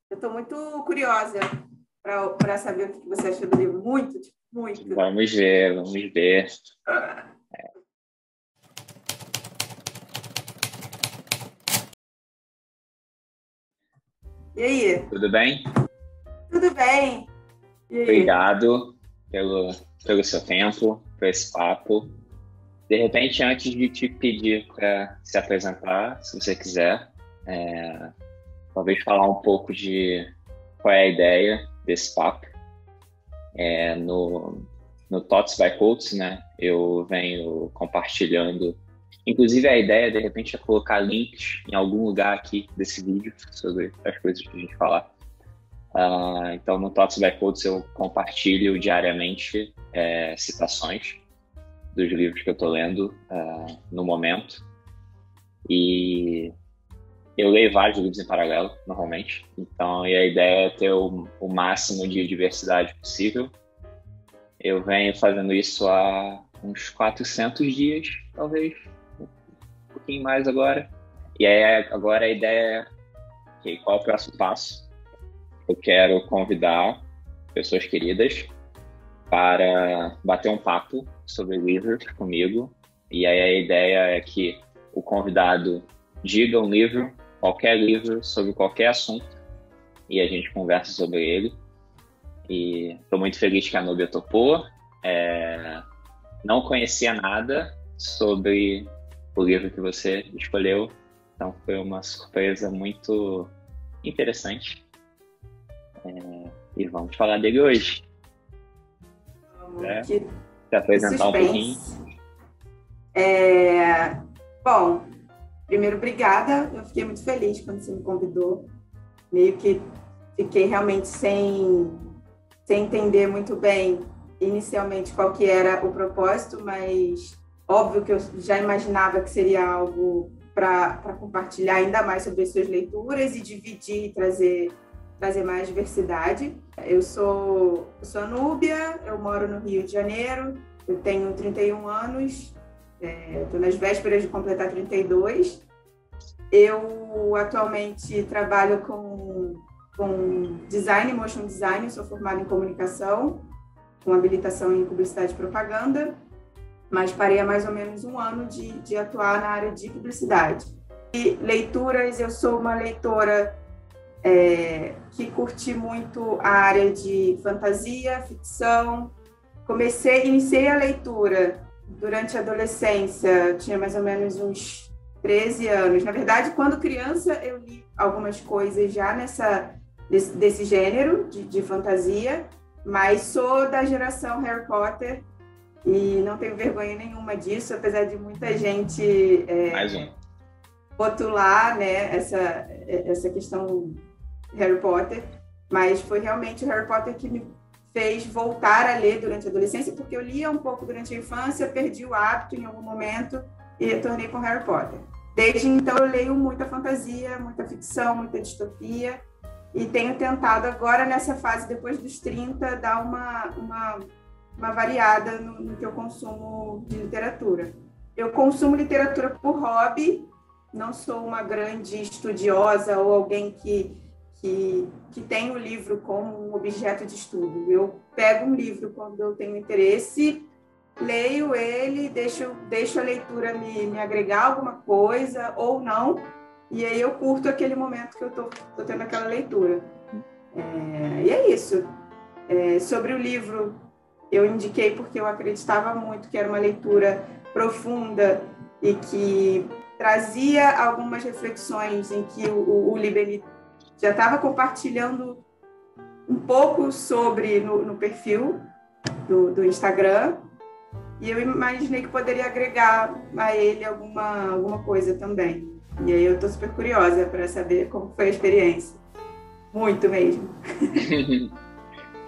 Eu estou muito curiosa para saber o que você achou do livro. Muito, tipo, muito. Vamos ver, vamos ver. E aí? Tudo bem? Tudo bem. E aí? Obrigado pelo seu tempo, por esse papo. De repente, antes de te pedir para se apresentar, se você quiser, talvez falar um pouco de qual é a ideia desse papo. No Thoughts by Quotes, né, eu venho compartilhando. Inclusive, a ideia, de repente, é colocar links em algum lugar aqui desse vídeo sobre as coisas que a gente falar. Então, no Thoughts by Quotes, eu compartilho diariamente citações dos livros que eu estou lendo no momento. E eu leio vários livros em paralelo, normalmente. Então, e a ideia é ter o máximo de diversidade possível. Eu venho fazendo isso há uns 400 dias, talvez. Um pouquinho mais agora. E aí, agora a ideia é, okay, qual é o próximo passo? Eu quero convidar pessoas queridas para bater um papo sobre livros comigo. E aí a ideia é que o convidado diga um livro, qualquer livro, sobre qualquer assunto, e a gente conversa sobre ele. E estou muito feliz que a Núbia topou. Não conhecia nada sobre o livro que você escolheu, então foi uma surpresa muito interessante. E vamos falar dele hoje. Se apresentar um pouquinho. Bom, primeiro, obrigada. Eu fiquei muito feliz quando você me convidou. Meio que fiquei realmente sem entender muito bem inicialmente qual que era o propósito, mas óbvio que eu já imaginava que seria algo para compartilhar ainda mais sobre as suas leituras e dividir e trazer mais diversidade. Eu sou a Núbia, eu moro no Rio de Janeiro, eu tenho 31 anos, estou nas vésperas de completar 32. Eu atualmente trabalho com design, motion design, sou formada em comunicação, com habilitação em publicidade e propaganda, mas parei há mais ou menos um ano de atuar na área de publicidade. E leituras, eu sou uma leitora que curti muito a área de fantasia, ficção. Iniciei a leitura durante a adolescência, eu tinha mais ou menos uns 13 anos. Na verdade, quando criança, eu li algumas coisas já desse gênero de fantasia, mas sou da geração Harry Potter e não tenho vergonha nenhuma disso, apesar de muita gente rotular, né, essa questão Harry Potter, mas foi realmente o Harry Potter que me fez voltar a ler durante a adolescência, porque eu lia um pouco durante a infância, perdi o hábito em algum momento e retornei com Harry Potter. Desde então eu leio muita fantasia, muita ficção, muita distopia, e tenho tentado agora, nessa fase, depois dos 30, dar uma variada no que eu consumo de literatura. Eu consumo literatura por hobby, não sou uma grande estudiosa ou alguém que tem o livro como um objeto de estudo. Eu pego um livro quando eu tenho interesse, leio ele, deixo a leitura me agregar alguma coisa ou não, e aí eu curto aquele momento que eu tô tendo aquela leitura. E é isso. Sobre o livro, eu indiquei porque eu acreditava muito que era uma leitura profunda e que trazia algumas reflexões em que o Libeni já estava compartilhando um pouco sobre no perfil do Instagram, e eu imaginei que poderia agregar a ele alguma coisa também. E aí eu estou super curiosa para saber como foi a experiência. Muito mesmo.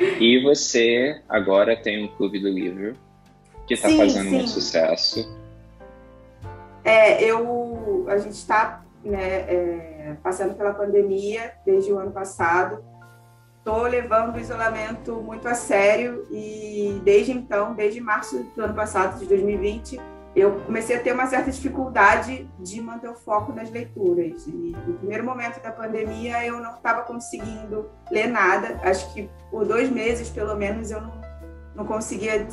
E você agora tem um clube do livro que está fazendo muito sucesso. A gente está passando pela pandemia desde o ano passado. Estou levando o isolamento muito a sério e desde então, desde março do ano passado, de 2020, eu comecei a ter uma certa dificuldade de manter o foco nas leituras. E no primeiro momento da pandemia, eu não estava conseguindo ler nada. Acho que por 2 meses, pelo menos, eu não conseguia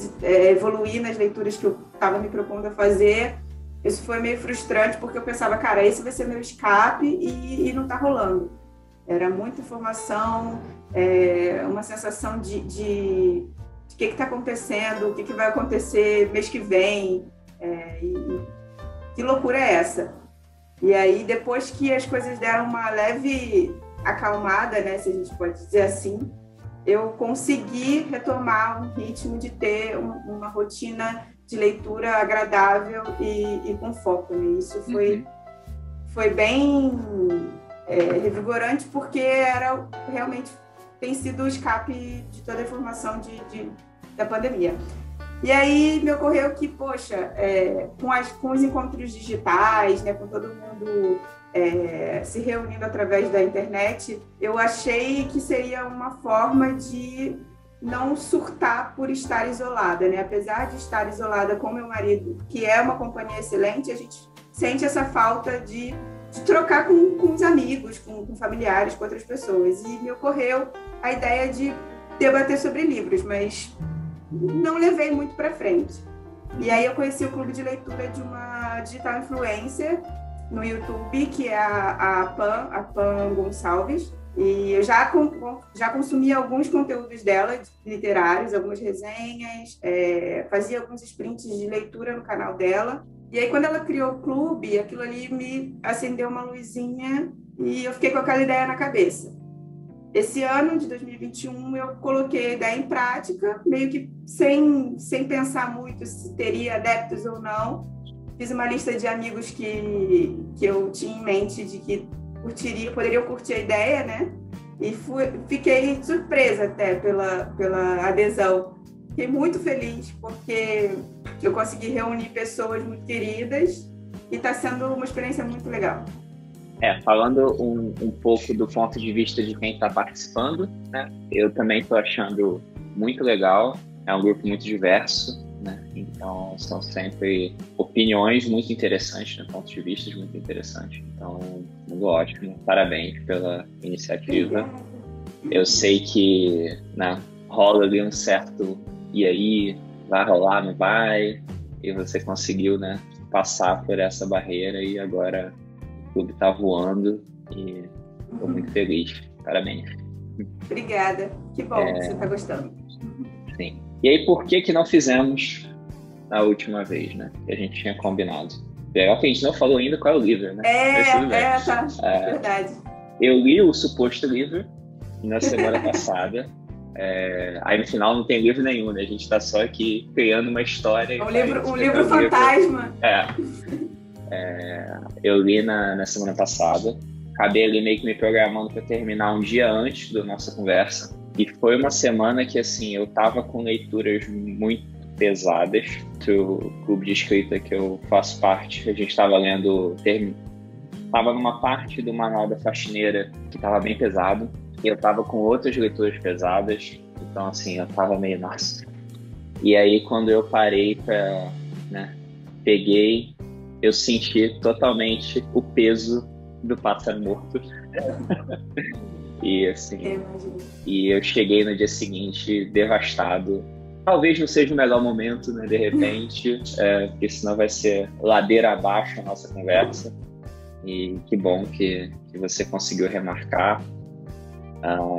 evoluir nas leituras que eu estava me propondo a fazer. Isso foi meio frustrante, porque eu pensava, cara, esse vai ser meu escape e não está rolando. Era muita informação, uma sensação de o que está acontecendo, o que vai acontecer mês que vem, que loucura é essa? E aí, depois que as coisas deram uma leve acalmada, né, se a gente pode dizer assim, eu consegui retomar um ritmo de ter uma rotina de leitura agradável e com foco, né? Isso foi bem revigorante, porque realmente tem sido o escape de toda a informação da pandemia. E aí me ocorreu que, poxa, com os encontros digitais, né, com todo mundo se reunindo através da internet, eu achei que seria uma forma de não surtar por estar isolada, né? Apesar de estar isolada com meu marido, que é uma companhia excelente, a gente sente essa falta de trocar com os amigos, com familiares, com outras pessoas. E me ocorreu a ideia de debater sobre livros, mas não levei muito para frente. E aí eu conheci o clube de leitura de uma digital influencer no YouTube, que é a Pan Gonçalves, e eu já consumi alguns conteúdos dela, literários, algumas resenhas, fazia alguns sprints de leitura no canal dela. E aí, quando ela criou o clube, aquilo ali me acendeu uma luzinha e eu fiquei com aquela ideia na cabeça. Esse ano de 2021, eu coloquei a ideia em prática, meio que sem pensar muito se teria adeptos ou não. Fiz uma lista de amigos que eu tinha em mente de que poderiam curtir a ideia, né? E fiquei surpresa até pela adesão. Fiquei muito feliz, porque eu consegui reunir pessoas muito queridas e está sendo uma experiência muito legal. Falando um pouco do ponto de vista de quem está participando, né? Eu também estou achando muito legal. É um grupo muito diverso, né? Então, são sempre opiniões muito interessantes, né? Pontos de vista muito interessantes. Então, muito ótimo. Parabéns pela iniciativa. Eu sei que, né, rola ali um certo e aí, vai rolar, não vai? E você conseguiu, né, passar por essa barreira e agora o clube está voando e estou muito feliz. Parabéns. Obrigada. Que bom que você está gostando. Sim. E aí, por que não fizemos na última vez, né? Que a gente tinha combinado. Legal que a gente não falou ainda qual é o livro, né? Tá. Verdade. Eu li o suposto livro na semana passada. Aí no final não tem livro nenhum, né? A gente tá só aqui criando uma história. Um livro fantasma. Eu li na semana passada. Acabei ali meio que me programando para terminar um dia antes da nossa conversa. E foi uma semana que, assim, eu tava com leituras muito pesadas. O clube de escrita que eu faço parte, a gente estava lendo... Estava numa parte do Manual da Faxineira que estava bem pesado. E eu tava com outras leituras pesadas. Então, assim, eu tava meio... Nossa. E aí, quando eu parei pra... né, peguei, eu senti totalmente o peso do Pássaro Morto. E assim, e eu cheguei no dia seguinte devastado. Talvez não seja o melhor momento, né, de repente, porque senão vai ser ladeira abaixo a nossa conversa. E que bom que você conseguiu remarcar.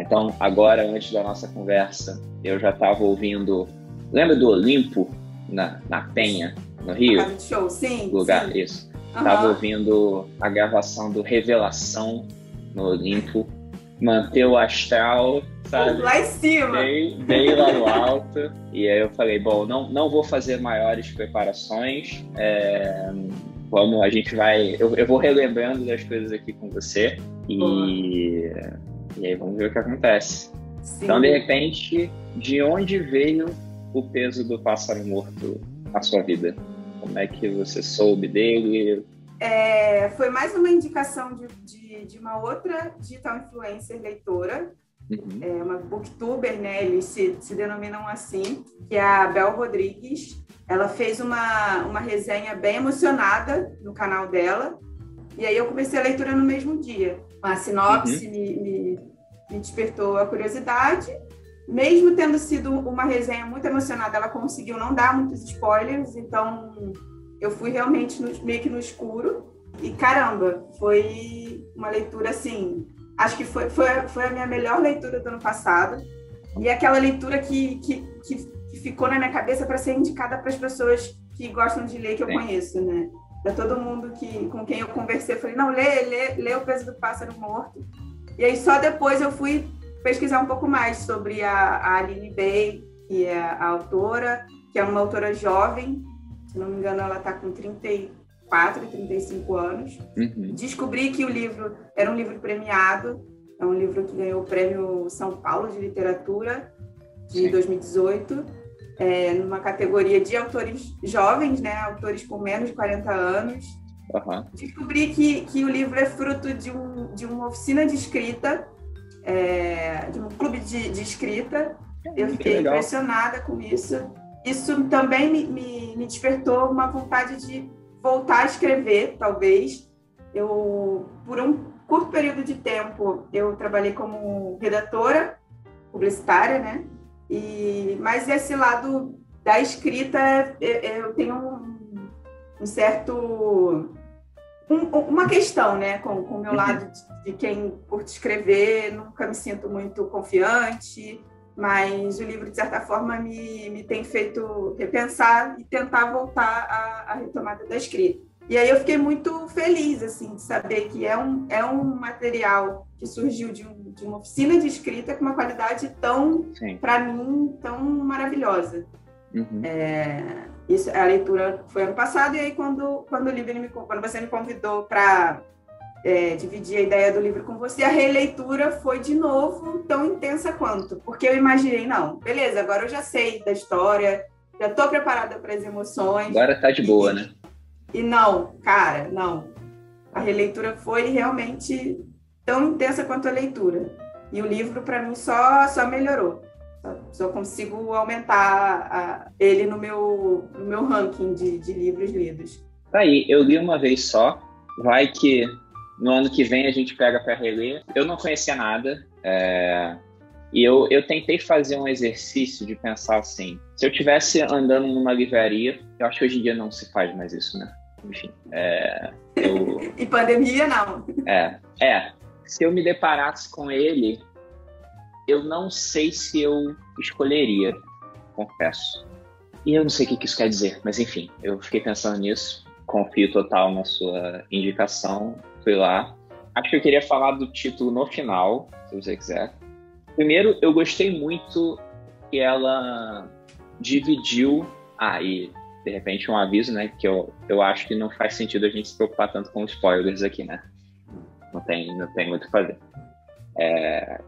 Então, agora, antes da nossa conversa, eu já estava ouvindo... Lembra do Olimpo, na Penha, no Rio? Show, sim. Lugar, sim. Isso. Estava ouvindo a gravação do Revelação no Olimpo. Manter o astral, sabe? Lá em cima. Bem lá no alto. E aí eu falei, bom, não vou fazer maiores preparações. A gente vai... Eu vou relembrando das coisas aqui com você. E aí vamos ver o que acontece. Sim. Então, de repente, de onde veio o peso do Pássaro Morto na sua vida? Como é que você soube dele? Foi mais uma indicação de uma outra digital influencer leitora, uma booktuber, né? Eles se denominam assim, que é a Bel Rodrigues. ela fez uma resenha bem emocionada no canal dela, e aí eu comecei a leitura no mesmo dia. A sinopse me despertou a curiosidade, mesmo tendo sido uma resenha muito emocionada, ela conseguiu não dar muitos spoilers, então eu fui realmente meio que no escuro, e caramba, foi uma leitura assim, acho que foi a minha melhor leitura do ano passado, e aquela leitura que ficou na minha cabeça para ser indicada para as pessoas que gostam de ler, que eu conheço, né? Para todo mundo com quem eu conversei, eu falei, não, lê O Peso do Pássaro Morto. E aí só depois eu fui pesquisar um pouco mais sobre a Aline Bay, que é a autora, que é uma autora jovem, se não me engano ela está com 34, 35 anos. Descobri que o livro era um livro premiado, é um livro que ganhou o Prêmio São Paulo de Literatura de 2018, numa categoria de autores jovens, né, autores com menos de 40 anos. Descobri que o livro é fruto de uma oficina de escrita, de um clube de escrita. Eu fiquei impressionada com isso. Isso também me despertou uma vontade de voltar a escrever, talvez. Por um curto período de tempo, eu trabalhei como redatora publicitária, né? Mas esse lado da escrita, eu tenho um certo... uma questão, né? Com o meu lado de quem curte escrever, nunca me sinto muito confiante, mas o livro, de certa forma, me tem feito repensar e tentar voltar à retomada da escrita. E aí eu fiquei muito feliz, assim, de saber que é um material que surgiu de uma oficina de escrita com uma qualidade tão, para mim, tão maravilhosa. A leitura foi ano passado, e aí quando você me convidou para dividir a ideia do livro com você, a releitura foi de novo tão intensa quanto, porque eu imaginei, não, beleza, agora eu já sei da história, já estou preparada para as emoções. Agora tá de boa, né? E não, cara, não. A releitura foi realmente tão intensa quanto a leitura. E o livro, para mim, só melhorou. Só consigo aumentar ele no meu ranking de livros lidos. Tá aí, eu li uma vez só. Vai que no ano que vem a gente pega para reler. Eu não conhecia nada. E eu tentei fazer um exercício de pensar assim, se eu estivesse andando numa livraria, eu acho que hoje em dia não se faz mais isso, né? Enfim, E pandemia, não. Se eu me deparasse com ele, eu não sei se eu escolheria, confesso. E eu não sei o que isso quer dizer, mas enfim, eu fiquei pensando nisso, confio total na sua indicação, fui lá. Acho que eu queria falar do título no final, se você quiser. Primeiro, eu gostei muito que ela dividiu... e de repente um aviso, né? Que eu acho que não faz sentido a gente se preocupar tanto com spoilers aqui, né? Não tem muito o que fazer.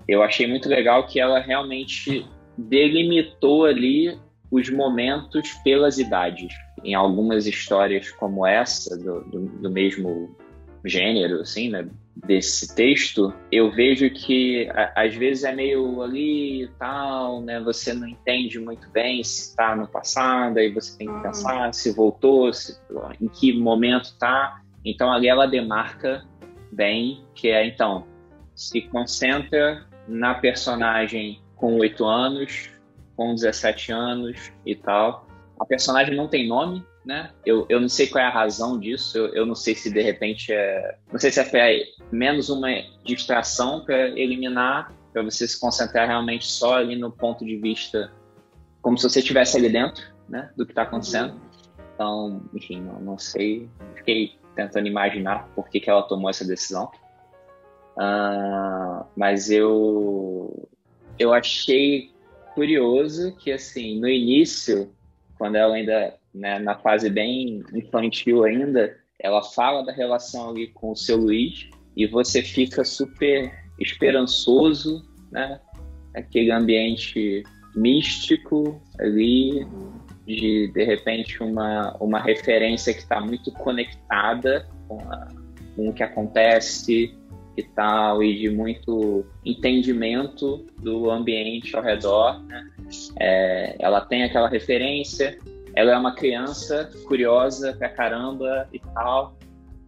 Eu achei muito legal que ela realmente delimitou ali os momentos pelas idades. Em algumas histórias como essa, do mesmo gênero, assim, né? Desse texto, eu vejo que às vezes é meio ali e tal, né? Você não entende muito bem se está no passado, aí você tem que pensar se voltou, em que momento está. Então ali ela demarca bem que então, se concentra na personagem com 8 anos, com 17 anos e tal. A personagem não tem nome, né? Eu não sei qual é a razão disso, eu não sei se de repente não sei se é menos uma distração para eliminar, para você se concentrar realmente só ali no ponto de vista, como se você estivesse ali dentro, né, do que está acontecendo. Então, enfim, não sei, fiquei tentando imaginar por que ela tomou essa decisão. Mas eu achei curioso que, assim, no início, quando ela ainda, né, na fase bem infantil ainda, ela fala da relação ali com o seu Luiz e você fica super esperançoso, né? Aquele ambiente místico ali, de repente uma referência que está muito conectada com o que acontece e tal, e de muito entendimento do ambiente ao redor, né? Ela tem aquela referência, ela é uma criança curiosa pra caramba e tal.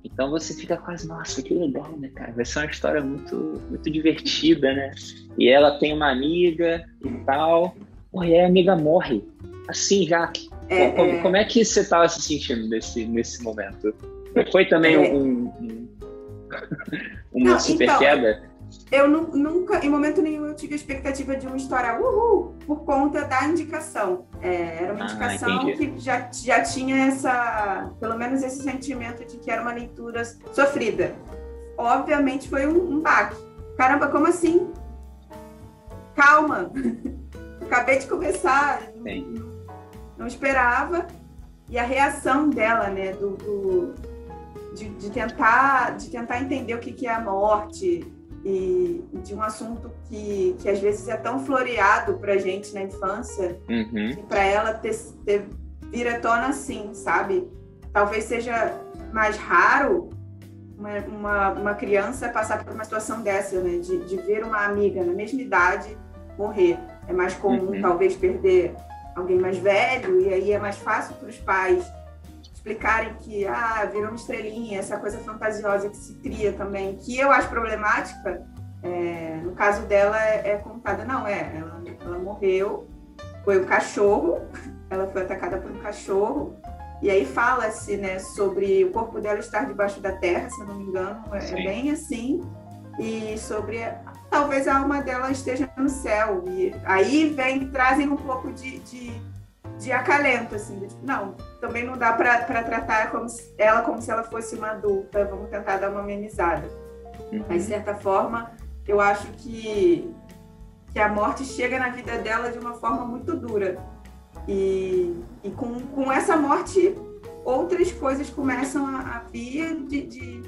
Então você fica quase, nossa, que legal, né, cara? Vai ser uma história muito, muito divertida, né? E ela tem uma amiga e tal. Pô, e aí a amiga morre. Assim já. Como é que você estava se sentindo nesse momento? Foi também uma super queda? Eu nunca, em momento nenhum, eu tive a expectativa de uma história por conta da indicação. Era uma indicação que já tinha pelo menos esse sentimento de que era uma leitura sofrida. Obviamente foi um baque. Caramba, como assim? Calma! Acabei de começar, não esperava. E a reação dela, né, de tentar entender o que é a morte, e de um assunto que às vezes é tão floreado pra gente na infância, que para ela ter vir à tona assim, sabe? Talvez seja mais raro uma criança passar por uma situação dessa, né? De ver uma amiga na mesma idade morrer. É mais comum, talvez, perder alguém mais velho, e aí é mais fácil para os pais explicarem que virou uma estrelinha, essa coisa fantasiosa que se cria também, que eu acho problemática. No caso dela é contada, ela morreu, foi o cachorro, ela foi atacada por um cachorro, e aí fala-se, né, sobre o corpo dela estar debaixo da terra, se eu não me engano, é bem assim, e sobre talvez a alma dela esteja no céu, e aí trazem um pouco de acalento, assim, não, também não dá para tratar como se ela fosse uma adulta, vamos tentar dar uma amenizada. Mas, de certa forma, eu acho que a morte chega na vida dela de uma forma muito dura. E com essa morte, outras coisas começam a vir de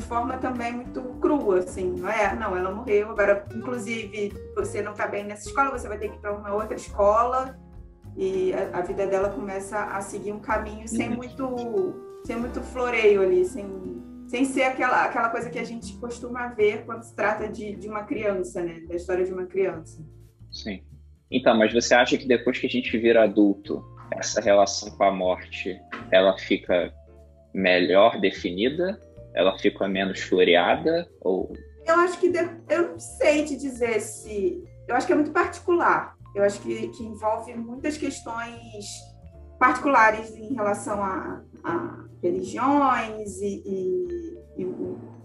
forma também muito crua, assim, não, ela morreu, agora, inclusive, você não está bem nessa escola, você vai ter que ir para uma outra escola, e a vida dela começa a seguir um caminho sem muito floreio ali, sem ser aquela coisa que a gente costuma ver quando se trata de uma criança, né? Da história de uma criança. Sim. Então, mas você acha que depois que a gente vira adulto, essa relação com a morte, ela fica melhor definida? Ela fica menos floreada? Ou... Eu acho que... Eu não sei te dizer se... Eu acho que é muito particular. Eu acho que envolve muitas questões particulares em relação a religiões e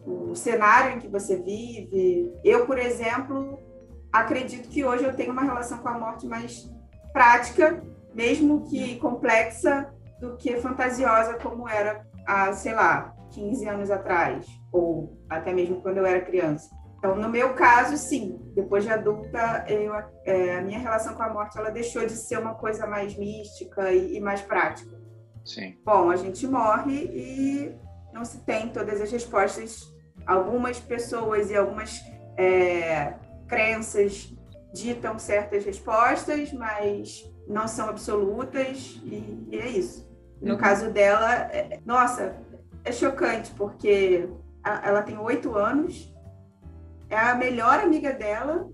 o cenário em que você vive. Eu, por exemplo, acredito que hoje eu tenho uma relação com a morte mais prática, mesmo que complexa, do que fantasiosa como era há, 15 anos atrás, ou até mesmo quando eu era criança. Então, no meu caso, sim, depois de adulta, a minha relação com a morte ela deixou de ser uma coisa mais mística e mais prática. Sim. Bom, a gente morre e não se tem todas as respostas. Algumas pessoas e algumas crenças ditam certas respostas, mas não são absolutas, e é isso. No caso dela, é chocante, porque ela tem 8 anos, é a melhor amiga dela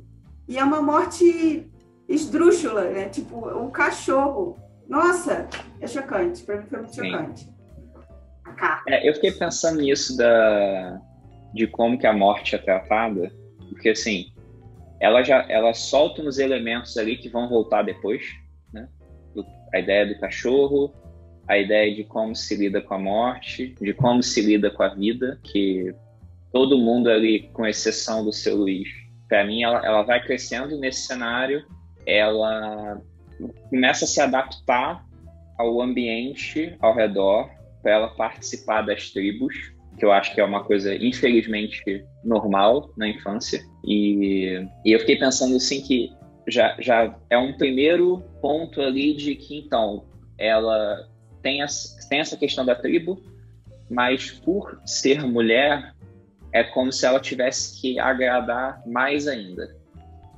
e é uma morte esdrúxula, né? Tipo, um cachorro. Nossa, é chocante. Para mim foi muito chocante. Eu fiquei pensando nisso de como que a morte é tratada, porque assim, ela solta uns elementos ali que vão voltar depois, né? A ideia do cachorro, a ideia de como se lida com a morte, de como se lida com a vida, que todo mundo ali, com exceção do seu Luiz, para mim, ela vai crescendo nesse cenário, ela começa a se adaptar ao ambiente ao redor, para ela participar das tribos, que eu acho que é uma coisa, infelizmente, normal na infância. E eu fiquei pensando, assim, que já é um primeiro ponto ali de que, então, ela tem essa questão da tribo, mas por ser mulher, é como se ela tivesse que agradar mais ainda.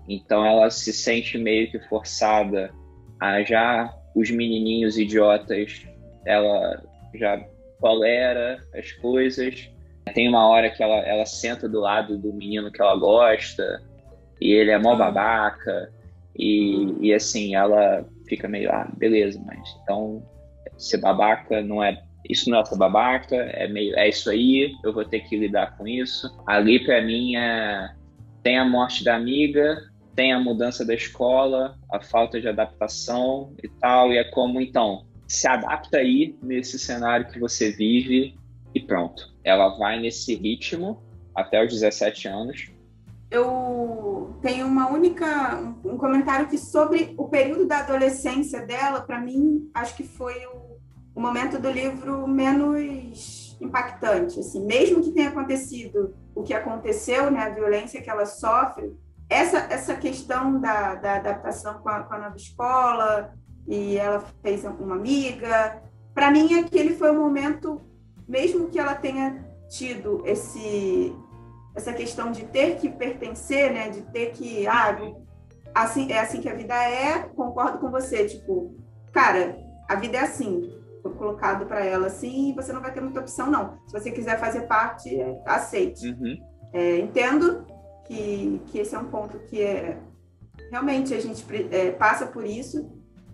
Então ela se sente meio que forçada a os menininhos idiotas, ela já tolera as coisas. Tem uma hora que ela senta do lado do menino que ela gosta, e ele é mó babaca, e assim, ela fica meio, beleza, mas então ser babaca não é, isso não é ser babaca, é isso aí, eu vou ter que lidar com isso. Ali para mim tem a morte da amiga, tem a mudança da escola, a falta de adaptação e tal, e é como, então, se adapta aí nesse cenário que você vive e pronto. Ela vai nesse ritmo até os 17 anos. Eu tenho um comentário que sobre o período da adolescência dela, para mim, acho que foi o momento do livro menos impactante, assim, mesmo que tenha acontecido o que aconteceu, né, a violência que ela sofre, essa questão da adaptação com a nova escola, e ela fez uma amiga, para mim aquele foi o momento, mesmo que ela tenha tido essa questão de ter que pertencer, né, de ter que, assim, é assim que a vida é, concordo com você, tipo, cara, a vida é assim, foi colocado para ela assim, e você não vai ter muita opção, não. Se você quiser fazer parte, aceite. Uhum. Entendo que esse é um ponto que realmente a gente passa por isso,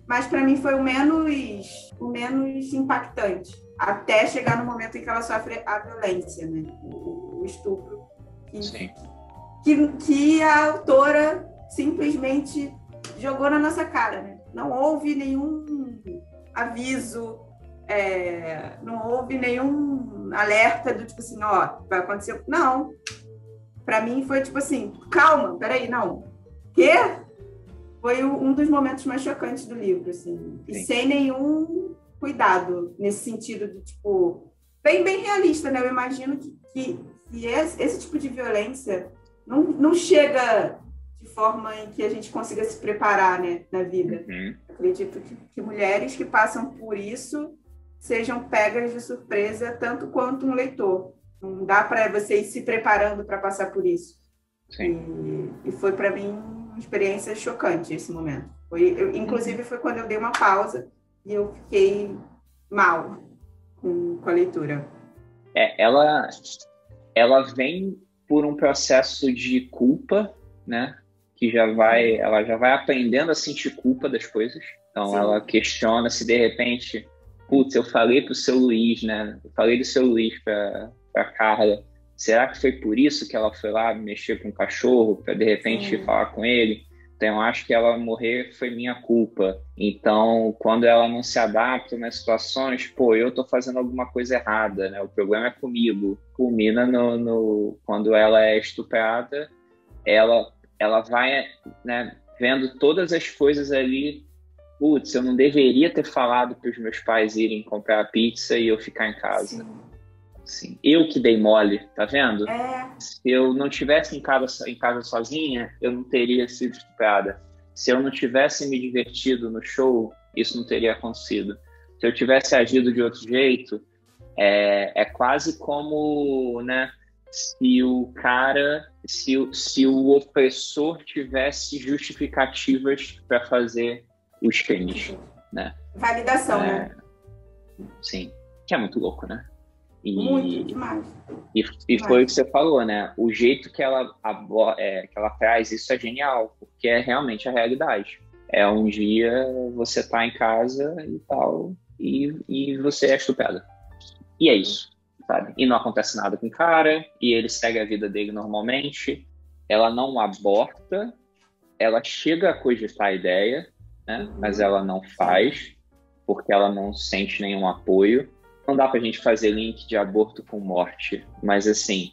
mas para mim foi o menos impactante, até chegar no momento em que ela sofre a violência, né? O estupro, que a autora simplesmente jogou na nossa cara, né? Não houve nenhum aviso, não houve nenhum alerta do tipo assim, vai acontecer. Não. Para mim foi tipo assim, calma, peraí, não. Quê? Foi um dos momentos mais chocantes do livro, assim. E sem nenhum cuidado nesse sentido de, tipo, bem realista, né? Eu imagino que esse tipo de violência não chega de forma em que a gente consiga se preparar, né, na vida. Uhum. Acredito que mulheres que passam por isso sejam pegas de surpresa tanto quanto um leitor. Não dá para você ir se preparando para passar por isso. Sim. E foi para mim uma experiência chocante esse momento. Inclusive foi quando eu dei uma pausa e eu fiquei mal com a leitura. Ela vem por um processo de culpa, né? Que ela já vai aprendendo a sentir culpa das coisas. Então, sim, ela questiona se de repente, putz, eu falei pro seu Luiz, né? Eu falei do seu Luiz para Carla. Será que foi por isso que ela foi lá mexer com o cachorro para de repente falar com ele? Então, eu acho que ela morrer foi minha culpa. Então, quando ela não se adapta nas situações, eu tô fazendo alguma coisa errada, né? O problema é comigo. Culmina quando ela é estuprada, ela vai, né, vendo todas as coisas ali. Putz, eu não deveria ter falado para os meus pais irem comprar a pizza e eu ficar em casa. Sim. Eu que dei mole, tá vendo? Se eu não tivesse em casa sozinha, eu não teria sido estuprada. Se eu não tivesse me divertido no show, isso não teria acontecido. Se eu tivesse agido de outro jeito, é quase como, né, se o opressor tivesse justificativas para fazer os crimes, né? Validação, né? Sim, que é muito louco, né? Muito, demais. E foi o que você falou, né? O jeito que ela traz isso é genial, porque é realmente a realidade. Um dia você tá em casa e tal, e você é estuprada. E é isso, sabe? E não acontece nada com o cara, e ele segue a vida dele normalmente. Ela não aborta, ela chega a cogitar a ideia, né? Mas ela não faz, porque ela não sente nenhum apoio. Não dá pra gente fazer link de aborto com morte, mas assim,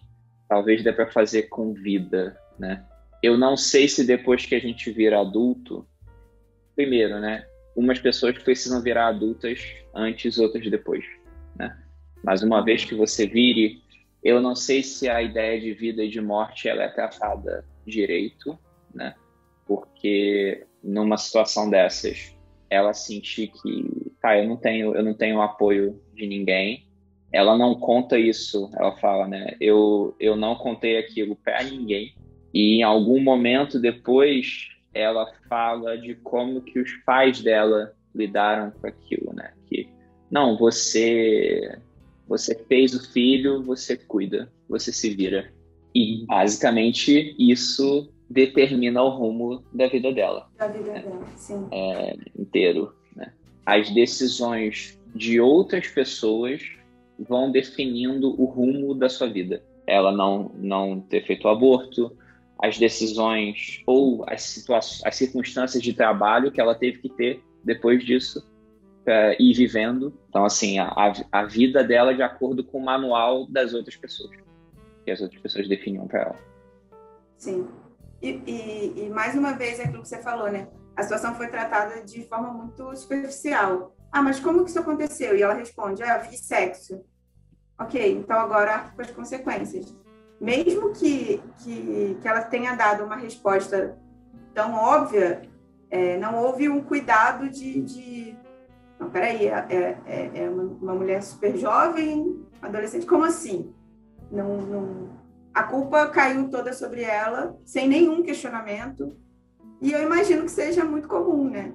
talvez dê pra fazer com vida, né? Eu não sei se depois que a gente vira adulto, primeiro, né? Umas pessoas precisam virar adultas antes, outras depois, né? Mas uma vez que você vire, eu não sei se a ideia de vida e de morte ela é tratada direito, né? Porque numa situação dessas, ela sentir que, eu não tenho apoio de ninguém. Ela não conta isso, ela fala, né? Eu não contei aquilo para ninguém. E em algum momento depois, ela fala de como que os pais dela lidaram com aquilo, né? Que, não, você fez o filho, você cuida, você se vira. E basicamente isso determina o rumo da vida dela. Da vida dela, sim. Inteiro, né? As decisões de outras pessoas vão definindo o rumo da sua vida. Ela não ter feito o aborto, as decisões ou as circunstâncias de trabalho que ela teve que ter depois disso, ir vivendo. Então, assim, a vida dela de acordo com o manual das outras pessoas, que as outras pessoas definiam para ela. Sim. E mais uma vez, é aquilo que você falou, né? A situação foi tratada de forma muito superficial. Ah, mas como que isso aconteceu? E ela responde, eu fiz sexo. Ok, então agora arco com as consequências. Mesmo que ela tenha dado uma resposta tão óbvia, não houve um cuidado de não, peraí, é uma mulher super jovem, adolescente, como assim? A culpa caiu toda sobre ela, sem nenhum questionamento, e eu imagino que seja muito comum, né?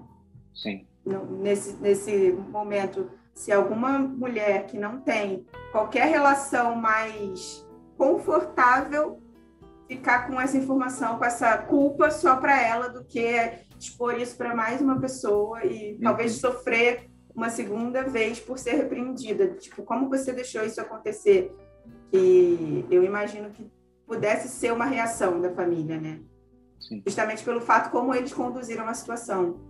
Sim. Nesse momento, se alguma mulher que não tem qualquer relação mais confortável ficar com essa informação, com essa culpa só para ela, do que expor isso para mais uma pessoa e talvez sofrer uma segunda vez por ser repreendida. Tipo, como você deixou isso acontecer? E eu imagino que pudesse ser uma reação da família, né? Sim. Justamente pelo fato como eles conduziram a situação,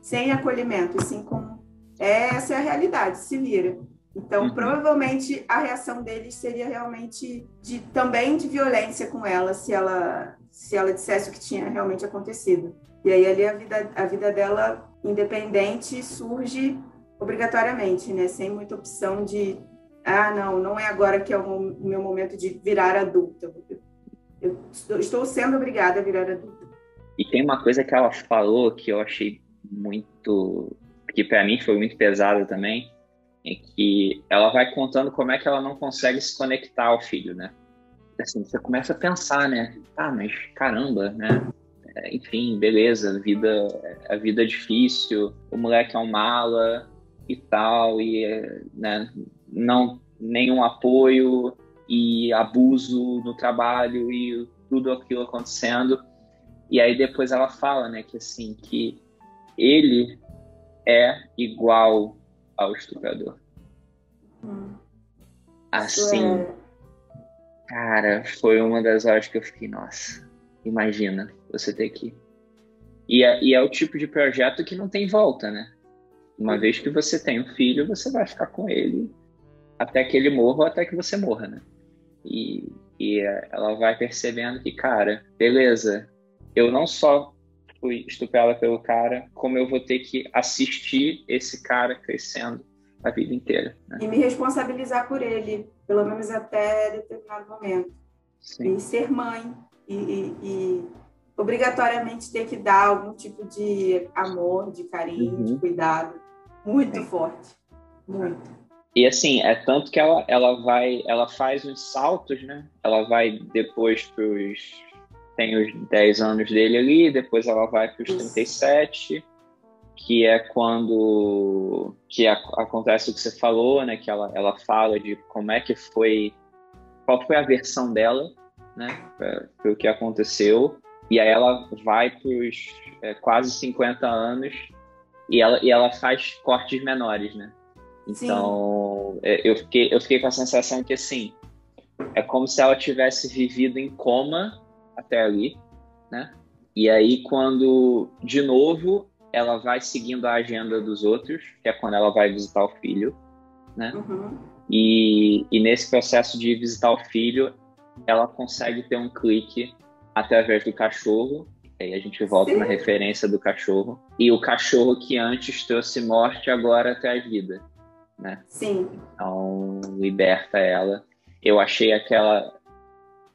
sem acolhimento, e sim como essa é a realidade, se vira. Então, provavelmente a reação deles seria realmente também de violência com ela, se ela dissesse o que tinha realmente acontecido. E aí ali a vida dela independente surge obrigatoriamente, né? Sem muita opção de não é agora que é o meu momento de virar adulta. Eu estou sendo obrigada a virar adulta. E tem uma coisa que ela falou que eu achei muito, que para mim foi muito pesada também, é que ela vai contando como é que ela não consegue se conectar ao filho, né? Assim, você começa a pensar, né? Mas caramba, né? Enfim, beleza, a vida é difícil, o moleque é um mala e tal, e né, não, nenhum apoio e abuso no trabalho e tudo aquilo acontecendo. E aí depois ela fala, né, que assim, que ele é igual ao estuprador. Assim, cara, foi uma das horas que eu fiquei, nossa, imagina você ter que... E é o tipo de projeto que não tem volta, né? Uma vez que você tem um filho, você vai ficar com ele até que ele morra ou até que você morra, né? E ela vai percebendo que, cara, beleza, eu não só fui estuprada pelo cara, como eu vou ter que assistir esse cara crescendo a vida inteira, né? E me responsabilizar por ele, pelo menos até determinado momento. Sim. E ser mãe, e obrigatoriamente ter que dar algum tipo de amor, de carinho, de cuidado, muito forte, muito. E assim, é tanto que ela faz uns saltos, né? Ela vai depois tem os 10 anos dele ali, depois ela vai para os 37, que é quando acontece o que você falou, né? Que ela fala de como é que foi, qual foi a versão dela, né? Para o que aconteceu. E aí ela vai para os quase 50 anos e ela faz cortes menores, né? Então, eu fiquei com a sensação que, assim, é como se ela tivesse vivido em coma até ali, né? E aí, quando, de novo, ela vai seguindo a agenda dos outros, que é quando ela vai visitar o filho, né? E nesse processo de visitar o filho, ela consegue ter um clique através do cachorro. Aí a gente volta na referência do cachorro. E o cachorro que antes trouxe morte, agora traz vida, né? Sim. Então, liberta ela. Eu achei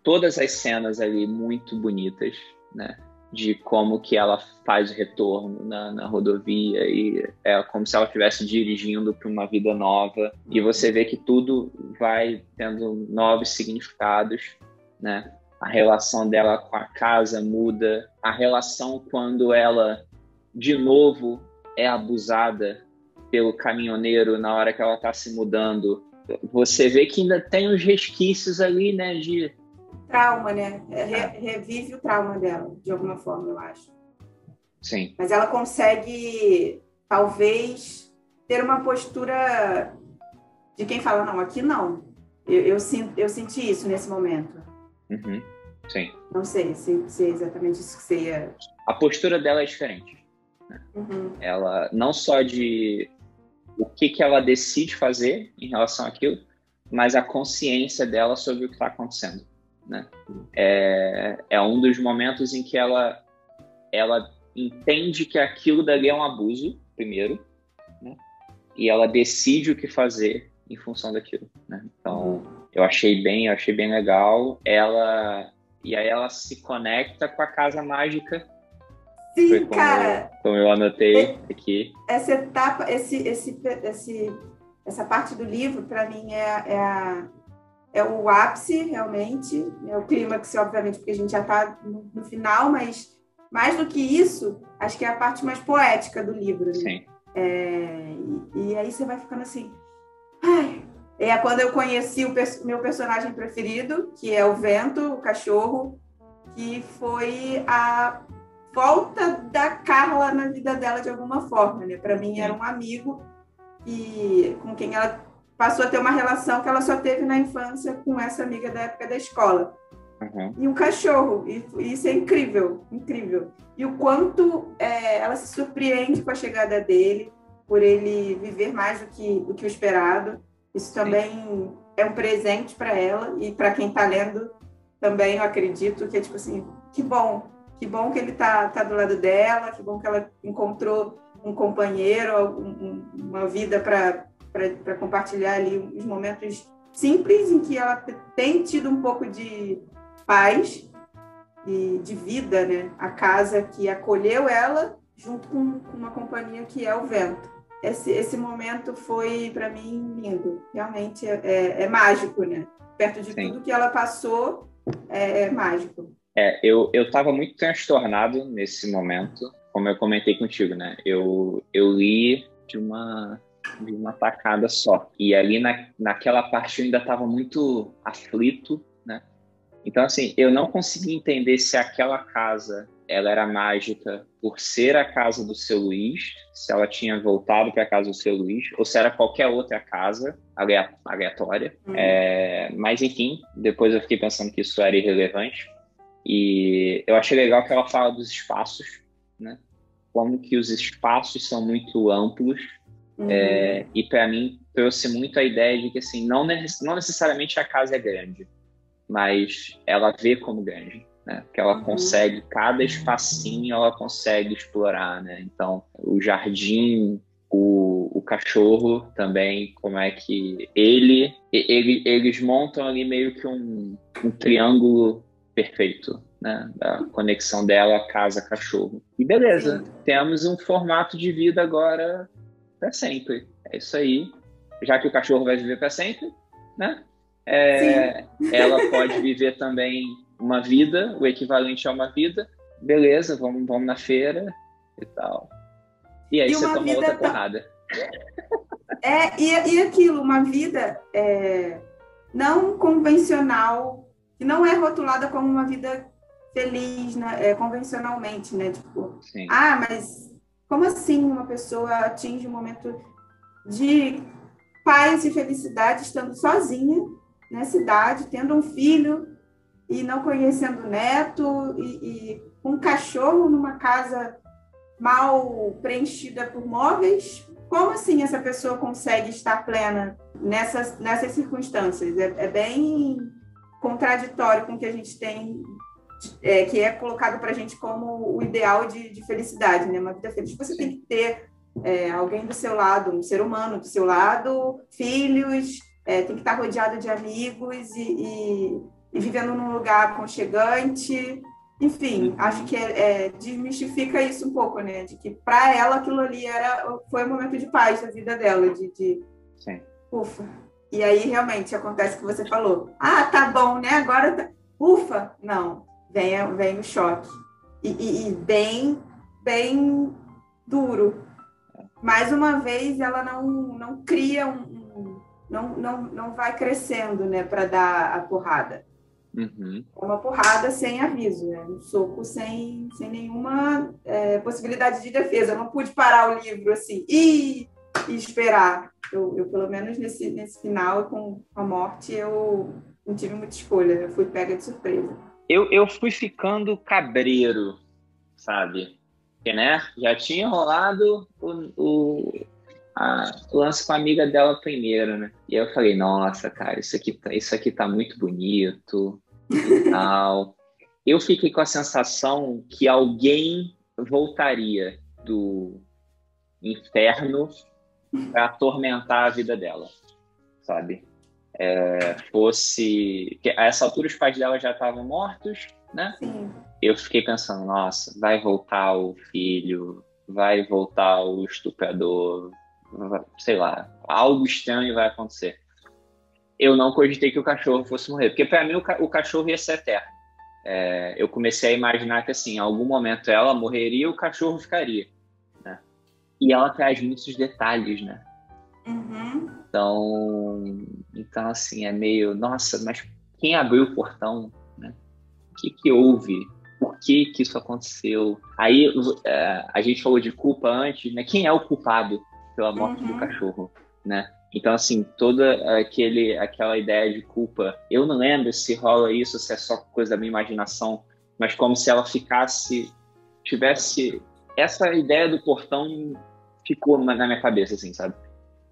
todas as cenas ali muito bonitas, né? De como que ela faz o retorno na rodovia e é como se ela estivesse dirigindo para uma vida nova. E você vê que tudo vai tendo novos significados, né? A relação dela com a casa muda. A relação quando ela, de novo, é abusada pelo caminhoneiro na hora que ela está se mudando. Você vê que ainda tem uns resquícios ali, né? Trauma, né? Revive o trauma dela, de alguma forma, eu acho. Sim. Mas ela consegue, talvez, ter uma postura de quem fala, não, aqui não. Eu senti isso nesse momento. Uhum. Sim. Não sei se é exatamente isso que você ia... A postura dela é diferente. Né? Uhum. Ela, não só de o que ela decide fazer em relação àquilo, mas a consciência dela sobre o que está acontecendo. Né? É um dos momentos em que ela entende que aquilo dali é um abuso, primeiro, né? E ela decide o que fazer em função daquilo. Né? Então, eu achei bem legal. E aí ela se conecta com a casa mágica. Sim, cara! Como eu anotei aqui. Essa etapa, essa parte do livro, para mim, é o ápice, realmente. É o clímax, obviamente, porque a gente já está no final, mas mais do que isso, acho que é a parte mais poética do livro. Né? Sim. E aí você vai ficando assim... Ai, é quando eu conheci o meu personagem preferido, que é o Vento, o cachorro, que foi a volta da Carla na vida dela de alguma forma, né? Para mim era um amigo com quem ela passou a ter uma relação que ela só teve na infância com essa amiga da época da escola. Uhum. E um cachorro, e isso é incrível, incrível. E o quanto ela se surpreende com a chegada dele, por ele viver mais do que o esperado. Isso também é um presente para ela e para quem está lendo também, eu acredito que é tipo assim, que bom que ele tá do lado dela, que bom que ela encontrou um companheiro, uma vida para compartilhar ali os momentos simples em que ela tem tido um pouco de paz e de vida, né? A casa que acolheu ela junto com uma companhia que é o Vento. Esse momento foi, para mim, lindo. Realmente é mágico, né? Perto de tudo que ela passou, é mágico. Eu estava muito transtornado nesse momento, como eu comentei contigo, né? Eu li de uma tacada só. E ali naquela parte eu ainda estava muito aflito, né? Então, assim, eu não consegui entender se aquela casa ela era mágica por ser a casa do seu Luiz, se ela tinha voltado para a casa do seu Luiz, ou se era qualquer outra casa aleatória. Mas, enfim, depois eu fiquei pensando que isso era irrelevante. E eu achei legal que ela fala dos espaços, né? Como que os espaços são muito amplos. E para mim trouxe muito a ideia de que assim, não necessariamente a casa é grande, mas ela vê como grande, né? Que ela consegue, cada espacinho ela consegue explorar, né? Então, o jardim, o cachorro também, como é que eles montam ali meio que um triângulo perfeito, né? Da conexão dela, casa, cachorro. E beleza, temos um formato de vida agora para sempre. É isso aí. Já que o cachorro vai viver para sempre, né? Ela pode viver também uma vida, o equivalente a uma vida. Beleza, vamos na feira e tal. E aí você toma outra porrada. E aquilo, uma vida não convencional, que não é rotulada como uma vida feliz, né, convencionalmente, né? Tipo, mas como assim uma pessoa atinge um momento de paz e felicidade estando sozinha na cidade, tendo um filho e não conhecendo o neto e um cachorro numa casa mal preenchida por móveis? Como assim essa pessoa consegue estar plena nessas circunstâncias? É bem contraditório com o que a gente tem, que é colocado para a gente como o ideal de felicidade, né? Uma vida feliz. Você tem que ter alguém do seu lado, um ser humano do seu lado, filhos, tem que estar rodeado de amigos e vivendo num lugar aconchegante. Enfim, acho que desmistifica isso um pouco, né? De que para ela aquilo ali foi um momento de paz na vida dela, Sim. Ufa. E aí realmente acontece o que você falou. Tá bom, né? Agora tá... Ufa! Não, vem o choque. E bem, bem duro. Mais uma vez, ela não cria não vai crescendo, né, para dar a porrada. Uhum. Uma porrada sem aviso, né? Um soco sem nenhuma possibilidade de defesa. Eu não pude parar o livro assim e esperar. Eu, pelo menos nesse final, com a morte, eu não tive muita escolha. Eu fui pega de surpresa. Eu fui ficando cabreiro, sabe? Porque, né? Já tinha rolado o lance com a amiga dela primeiro, né? E aí eu falei, nossa, cara, isso aqui tá muito bonito e tal. Eu fiquei com a sensação que alguém voltaria do inferno para atormentar a vida dela, sabe? Que a essa altura os pais dela já estavam mortos, né? Sim. Eu fiquei pensando, nossa, vai voltar o filho, vai voltar o estuprador, sei lá, algo estranho vai acontecer. Eu não cogitei que o cachorro fosse morrer, porque para mim o cachorro ia ser eterno. Eu comecei a imaginar que assim, em algum momento ela morreria e o cachorro ficaria, né? E ela traz muitos detalhes, né? Uhum. Então assim, é meio, nossa, mas quem abriu o portão, né? O que houve? Por que isso aconteceu? Aí a gente falou de culpa antes, né? Quem é o culpado pela morte do cachorro, né? Então, assim, toda aquela ideia de culpa, eu não lembro se rola isso, se é só coisa da minha imaginação, mas como se ela tivesse essa ideia do portão ficou na minha cabeça, assim, sabe?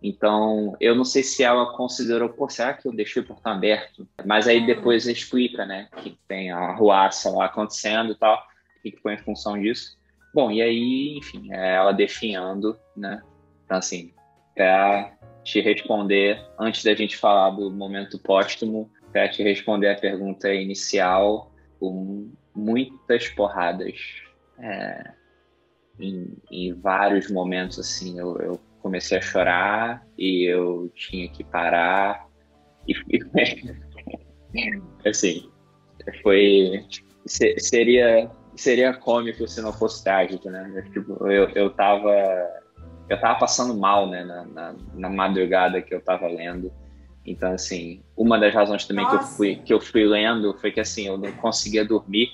Então, eu não sei se ela considerou, pô, será que eu deixei o portão aberto? Mas aí depois explica, né, que tem a arruaça lá acontecendo e tal, que foi em função disso. Bom, e aí, enfim, ela definhando, né? Então, assim, para te responder, antes da gente falar do momento póstumo, para te responder a pergunta inicial, com muitas porradas, em vários momentos, assim, eu comecei a chorar e eu tinha que parar e assim, seria cômico se não fosse trágico, né? Eu tava passando mal, né, na madrugada que eu tava lendo. Então, assim, uma das razões também que eu fui lendo foi que, assim, eu não conseguia dormir.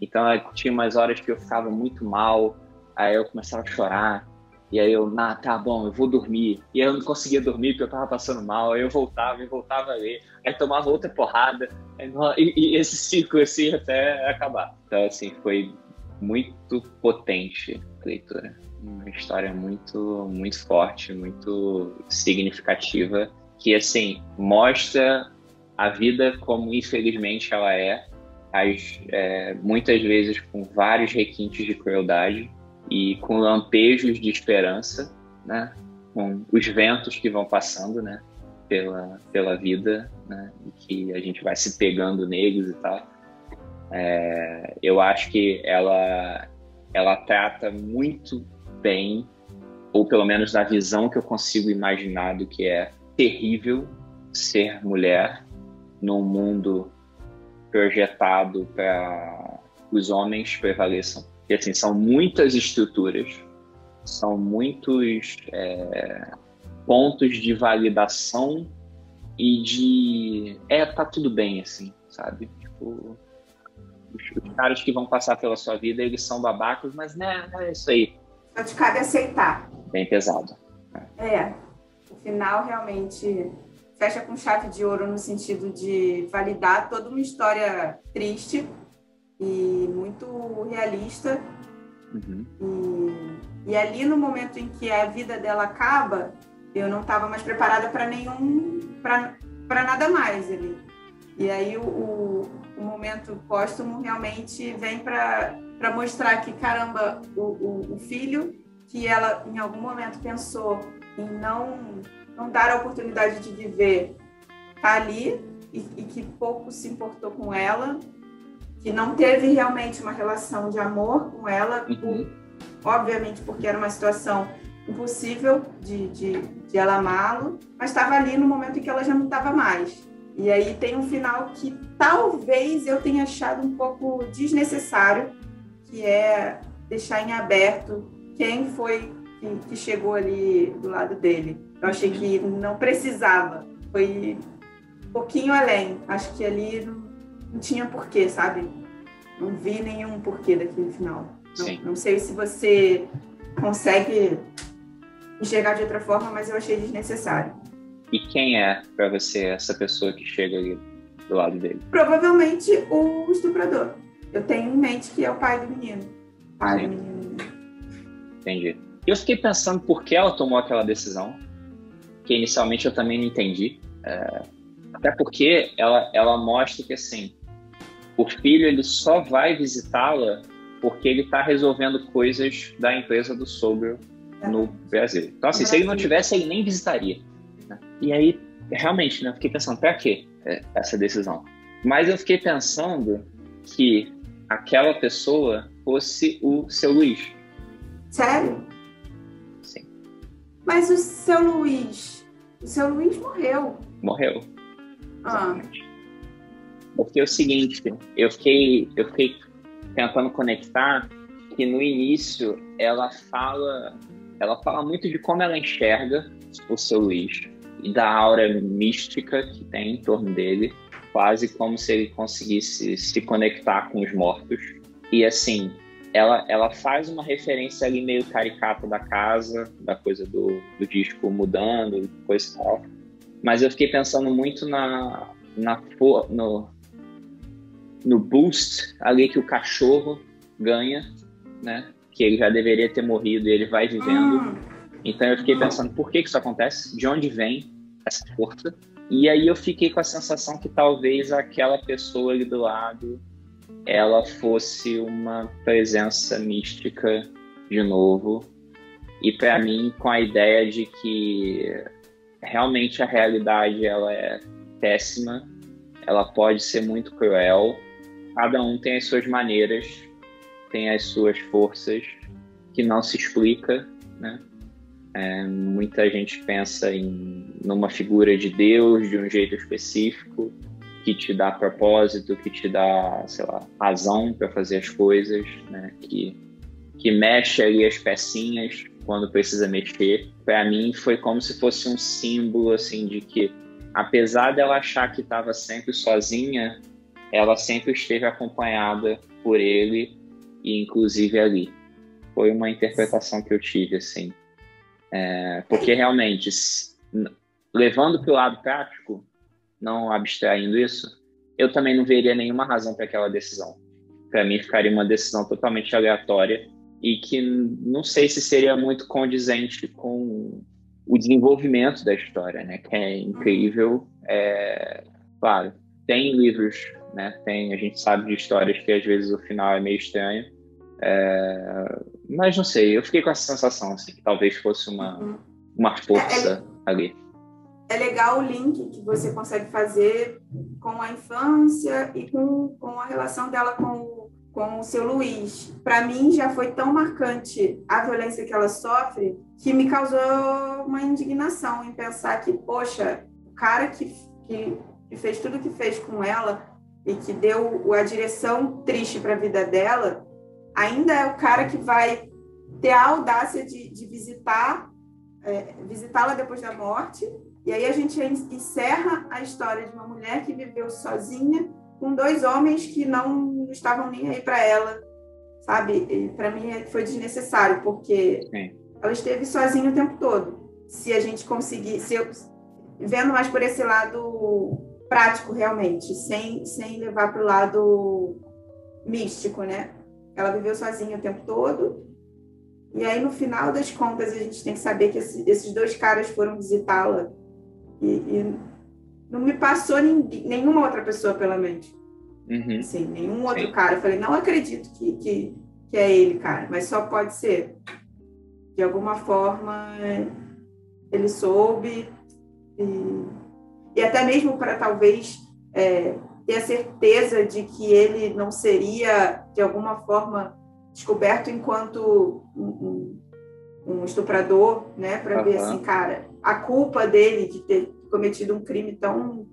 Então, tinha umas horas que eu ficava muito mal, aí eu começava a chorar, e aí tá bom, eu vou dormir. E aí eu não conseguia dormir porque eu tava passando mal, aí eu voltava a ler, aí tomava outra porrada, e esse ciclo, assim, até acabar. Então, assim, foi muito potente a leitura. Uma história muito, muito forte, muito significativa, que, assim, mostra a vida como, infelizmente, ela muitas vezes com vários requintes de crueldade e com lampejos de esperança, né? Com os ventos que vão passando, né? Pela vida, né? E que a gente vai se pegando neles e tal. Eu acho que ela trata muito bem, ou pelo menos na visão que eu consigo imaginar do que é terrível ser mulher num mundo projetado para os homens prevaleçam. E assim, são muitas estruturas, são muitos pontos de validação e tá tudo bem, assim, sabe? Tipo, os caras que vão passar pela sua vida, eles são babacos, mas né, é isso aí. Só te cabe aceitar. Bem pesado. O final realmente fecha com chave de ouro no sentido de validar toda uma história triste e muito realista. Uhum. E ali no momento em que a vida dela acaba, eu não estava mais preparada para nada mais ali. E aí o momento póstumo realmente vem para mostrar que, caramba, o filho que ela em algum momento pensou em não dar a oportunidade de viver, tá ali e que pouco se importou com ela, que não teve realmente uma relação de amor com ela, obviamente porque era uma situação impossível de ela amá-lo, mas estava ali no momento em que ela já não estava mais. E aí tem um final que talvez eu tenha achado um pouco desnecessário, que é deixar em aberto quem foi que chegou ali do lado dele. Eu achei que não precisava, foi um pouquinho além. Acho que ali não tinha porquê, sabe? Não vi nenhum porquê daquele final. Não sei se você consegue enxergar de outra forma, mas eu achei desnecessário. E quem é para você essa pessoa que chega ali do lado dele? Provavelmente o estuprador. Eu tenho em mente que é o pai do menino. Pai do menino. Entendi. Eu fiquei pensando por que ela tomou aquela decisão, que inicialmente eu também não entendi. Até porque ela mostra que, assim, o filho ele só vai visitá-la porque ele está resolvendo coisas da empresa do sogro no Brasil. Então, assim, se ele não tivesse, ele nem visitaria. Né? E aí, realmente, né, eu fiquei pensando, para quê essa decisão? Mas eu fiquei pensando que aquela pessoa fosse o seu Luiz. Sério? Sim. Mas o seu Luiz morreu. Morreu. Exatamente. Porque é o seguinte, eu fiquei tentando conectar que no início ela fala muito de como ela enxerga o seu Luiz e da aura mística que tem em torno dele, quase como se ele conseguisse se conectar com os mortos. E assim, ela faz uma referência ali meio caricata da casa, da coisa do disco mudando, coisa e tal. Mas eu fiquei pensando muito no boost ali que o cachorro ganha, né? Que ele já deveria ter morrido e ele vai vivendo. Então eu fiquei pensando, por que isso acontece? De onde vem essa força? E aí eu fiquei com a sensação que talvez aquela pessoa ali do lado ela fosse uma presença mística de novo. E para mim, com a ideia de que realmente a realidade ela é péssima, ela pode ser muito cruel, cada um tem as suas maneiras, tem as suas forças, que não se explica, né? Muita gente pensa numa figura de Deus de um jeito específico, que te dá propósito, que te dá, sei lá, razão para fazer as coisas, né? Que mexe ali as pecinhas quando precisa mexer. Para mim foi como se fosse um símbolo assim de que, apesar dela achar que estava sempre sozinha, ela sempre esteve acompanhada por ele e inclusive ali. Foi uma interpretação que eu tive, assim. Porque realmente, levando para o lado prático, não abstraindo isso, eu também não veria nenhuma razão para aquela decisão. Para mim, ficaria uma decisão totalmente aleatória e que não sei se seria muito condizente com o desenvolvimento da história, né? Que é incrível. Claro, tem livros, né? A gente sabe de histórias que às vezes o final é meio estranho. Mas não sei, eu fiquei com essa sensação assim, que talvez fosse uma força ali. É legal o link que você consegue fazer com a infância e com a relação dela com o seu Luiz. Para mim, já foi tão marcante a violência que ela sofre que me causou uma indignação em pensar que, poxa, o cara que fez tudo o que fez com ela e que deu a direção triste para a vida dela, ainda é o cara que vai ter a audácia de visitá-la depois da morte. E aí a gente encerra a história de uma mulher que viveu sozinha com dois homens que não estavam nem aí para ela, sabe? Para mim foi desnecessário, porque ela esteve sozinha o tempo todo. Se a gente conseguisse, vendo mais por esse lado prático realmente, sem levar para o lado místico, né? Ela viveu sozinha o tempo todo. E aí, no final das contas, a gente tem que saber que esses dois caras foram visitá-la. E não me passou nenhuma outra pessoa pela mente. Assim, nenhum outro cara. Eu falei, não acredito que é ele, cara. Mas só pode ser. De alguma forma, ele soube. E até mesmo para, talvez, ter a certeza de que ele não seria, de alguma forma, descoberto enquanto um estuprador, né? Para ver assim, cara, a culpa dele de ter cometido um crime tão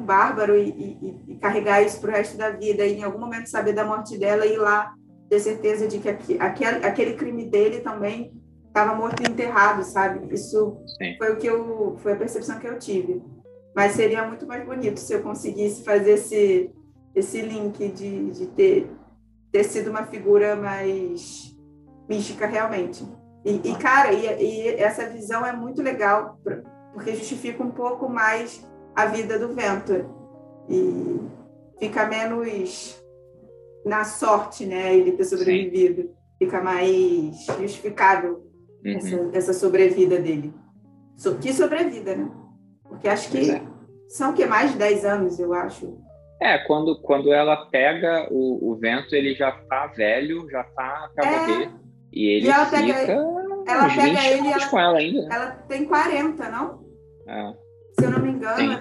bárbaro e carregar isso para o resto da vida, e em algum momento saber da morte dela e ir lá ter certeza de que aquele crime dele também estava morto e enterrado, sabe? Isso foi a percepção que eu tive. Mas seria muito mais bonito se eu conseguisse fazer esse link de ter sido uma figura mais mística realmente. Cara, essa visão é muito legal, porque justifica um pouco mais a vida do Vento. E fica menos na sorte, né? Ele ter sobrevivido. Sim. Fica mais justificável essa sobrevida dele. Que sobrevida, né? Porque acho que são mais de 10 anos, eu acho. Quando ela pega o Vento, ele já tá velho, já tá pra morrer. E ele ela fica ela pega ele com ela ainda. Né? Ela tem 40, não? Se eu não me engano, é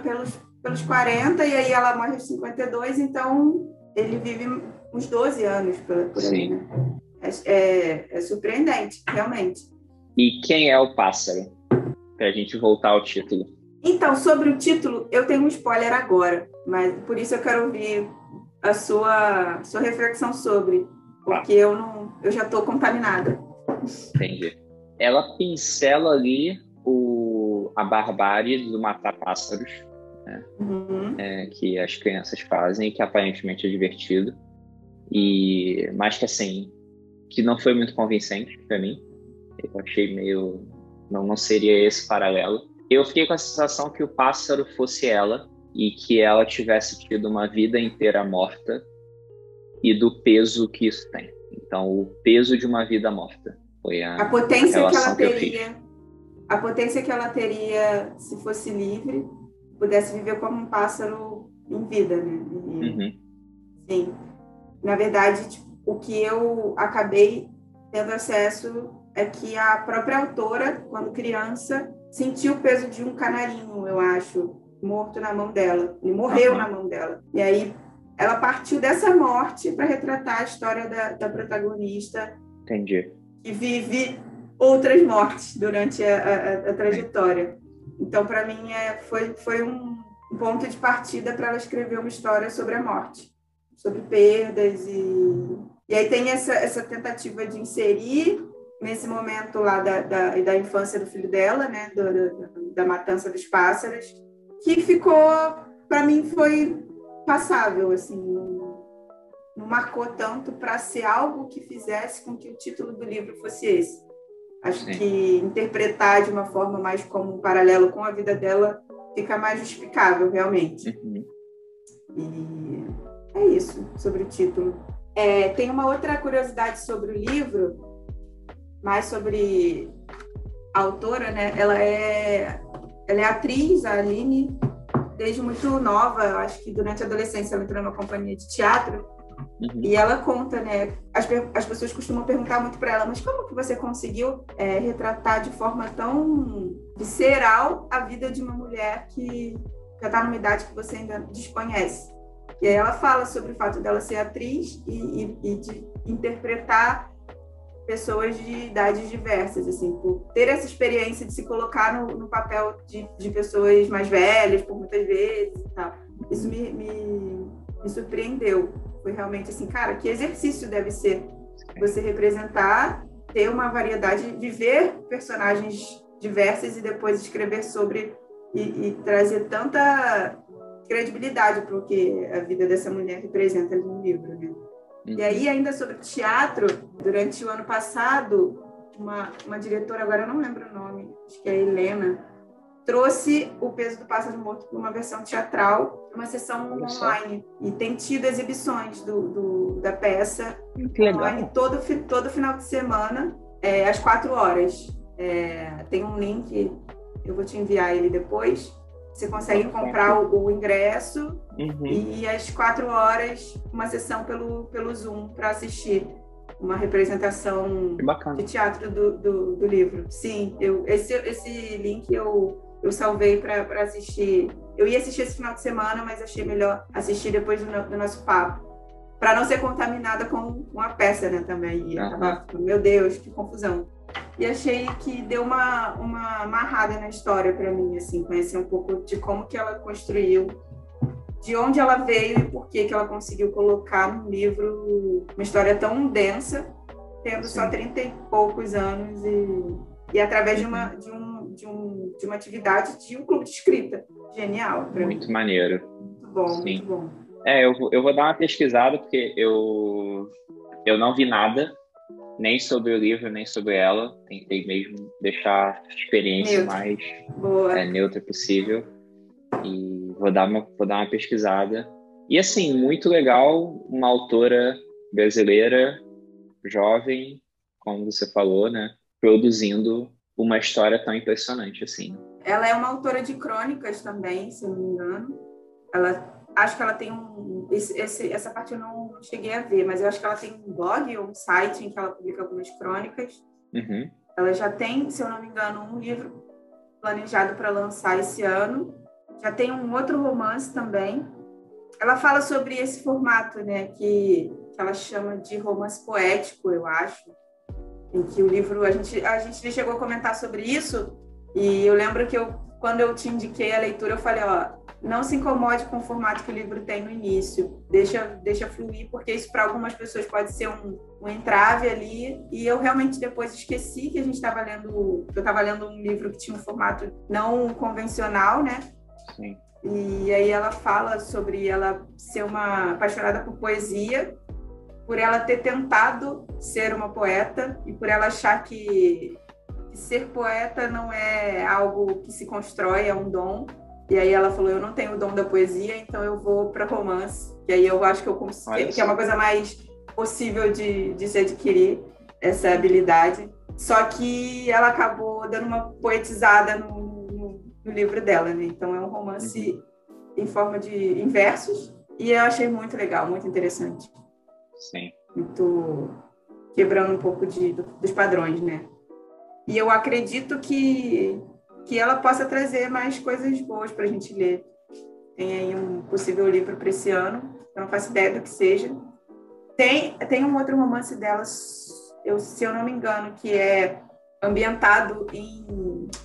pelos 40, e aí ela morre aos 52, então ele vive uns 12 anos por aí, né? É surpreendente, realmente. E quem é o pássaro? Pra gente voltar ao título. Então, sobre o título, eu tenho um spoiler agora, mas por isso eu quero ouvir a sua reflexão sobre, porque eu já estou contaminada. Entendi. Ela pincela ali a barbárie do matar pássaros, né? Que as crianças fazem, que aparentemente é divertido, mas que assim, que não foi muito convincente para mim. Eu achei meio... Não seria esse paralelo. Eu fiquei com a sensação que o pássaro fosse ela e que ela tivesse tido uma vida inteira morta e do peso que isso tem. Então, o peso de uma vida morta foi a potência relação que ela que eu fiz. A potência que ela teria se fosse livre, pudesse viver como um pássaro em vida, né? Sim. Na verdade, o que eu acabei tendo acesso é que a própria autora, quando criança, sentiu o peso de um canarinho, eu acho, morto na mão dela. Ele morreu na mão dela. E aí ela partiu dessa morte para retratar a história da protagonista. Entendi. Que vive outras mortes durante a trajetória. Então, para mim, foi um ponto de partida para ela escrever uma história sobre a morte, sobre perdas. E aí tem essa tentativa de inserir nesse momento lá da infância do filho dela, né, da matança dos pássaros, que ficou, para mim, foi passável, assim, não marcou tanto para ser algo que fizesse com que o título do livro fosse esse. Acho que interpretar de uma forma mais como um paralelo com a vida dela fica mais justificável, realmente. E é isso sobre o título. Tem uma outra curiosidade sobre o livro, mais sobre a autora, né? Ela é atriz, a Aline, desde muito nova. Acho que durante a adolescência ela entrou numa companhia de teatro. E ela conta, né? As pessoas costumam perguntar muito para ela, mas como que você conseguiu retratar de forma tão visceral a vida de uma mulher que já está numa idade que você ainda desconhece? E aí ela fala sobre o fato dela ser atriz e de interpretar pessoas de idades diversas, assim, por ter essa experiência de se colocar no papel de pessoas mais velhas, por muitas vezes e tal. Isso me surpreendeu. Foi realmente assim, cara, que exercício deve ser você representar, ter uma variedade, viver personagens diversas e depois escrever sobre e trazer tanta credibilidade para o que a vida dessa mulher representa ali no livro, né? E aí, ainda sobre teatro, durante o ano passado, uma diretora, agora eu não lembro o nome, acho que é a Helena, trouxe O Peso do Pássaro Morto para uma versão teatral, uma sessão online. E tem tido exibições da peça online todo final de semana, às 4 horas. Tem um link, eu vou te enviar ele depois. Você consegue comprar o ingresso e às 4 horas uma sessão pelo Zoom para assistir uma representação de teatro do livro. Sim, esse link eu salvei para assistir. Eu ia assistir esse final de semana, mas achei melhor assistir depois do nosso papo, para não ser contaminada com a peça, né, também. E tava, meu Deus, que confusão. E achei que deu uma amarrada na história para mim, assim, conhecer um pouco de como que ela construiu, de onde ela veio e por que ela conseguiu colocar no livro uma história tão densa, tendo só 30 e poucos anos e através de uma atividade de um clube de escrita. Genial. Muito maneiro. Muito bom, muito bom. Eu vou dar uma pesquisada, porque eu não vi nada, nem sobre o livro, nem sobre ela. Tentei mesmo deixar a experiência mais neutra possível. E vou dar uma pesquisada. E, assim, muito legal, uma autora brasileira, jovem, como você falou, né? Produzindo uma história tão impressionante, assim. Ela é uma autora de crônicas também, se eu não me engano. Acho que ela tem essa parte eu não cheguei a ver, mas eu acho que ela tem um blog ou um site em que ela publica algumas crônicas. Uhum. Ela já tem, se eu não me engano, um livro planejado para lançar esse ano. Já tem um outro romance também. Ela fala sobre esse formato, né, que ela chama de romance poético, eu acho, em que o livro, a gente chegou a comentar sobre isso, e eu lembro que quando eu te indiquei a leitura, eu falei, não se incomode com o formato que o livro tem no início, deixa fluir, porque isso para algumas pessoas pode ser um entrave ali, e eu realmente depois esqueci que eu estava lendo um livro que tinha um formato não convencional, né? Sim. E aí ela fala sobre ela ser uma apaixonada por poesia, por ela ter tentado ser uma poeta e por ela achar que ser poeta não é algo que se constrói, é um dom. E aí ela falou, eu não tenho o dom da poesia, então eu vou para romance. E aí eu acho que eu consigo, que é uma coisa mais possível de se adquirir, essa habilidade. Só que ela acabou dando uma poetizada no livro dela, né? Então é um romance em forma em versos, e eu achei muito legal, muito interessante. Sim. Muito quebrando um pouco dos padrões, né? E eu acredito que ela possa trazer mais coisas boas para a gente ler. Tem aí um possível livro para esse ano, eu não faço ideia do que seja. Tem um outro romance dela, se eu não me engano, que é ambientado em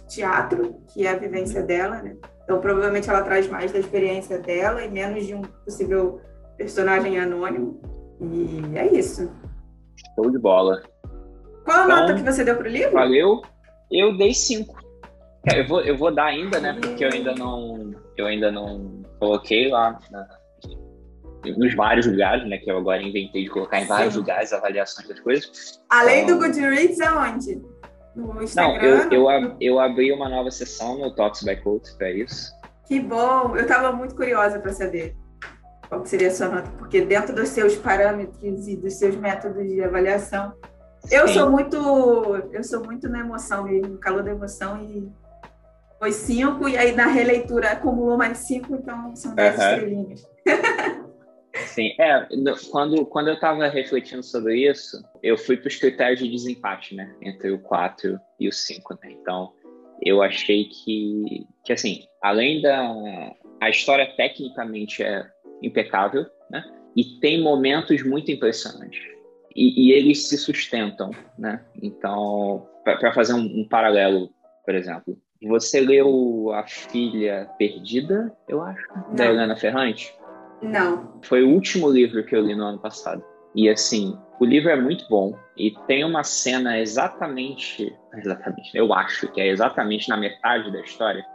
teatro, que é a vivência dela, né? Então, provavelmente ela traz mais da experiência dela e menos de um possível personagem anônimo. E é isso. Show de bola. Qual a nota que você deu pro livro? Valeu. Eu dei 5. Eu vou dar ainda, né? Porque eu ainda não coloquei lá nos vários lugares, né? Que eu agora inventei de colocar em vários lugares avaliações das coisas. Além do Goodreads, aonde? No Instagram? Não, eu abri uma nova seção no Talks by Quotes para isso. Que bom! Eu estava muito curiosa para saber qual seria a sua nota, porque dentro dos seus parâmetros e dos seus métodos de avaliação, eu sou muito na emoção, no calor da emoção, e foi 5, e aí na releitura acumulou mais 5, então são 10 estrelinhas. Sim, quando eu estava refletindo sobre isso, eu fui para os critérios de desempate, né, entre o 4 e o 5, né, então eu achei que assim, além a história tecnicamente é impecável, né, e tem momentos muito impressionantes, e eles se sustentam, né, então, para fazer um paralelo, por exemplo, você leu A Filha Perdida, eu acho, da Helena Ferrante? Não. Foi o último livro que eu li no ano passado. E, assim, o livro é muito bom. E tem uma cena exatamente, eu acho que é exatamente na metade da história.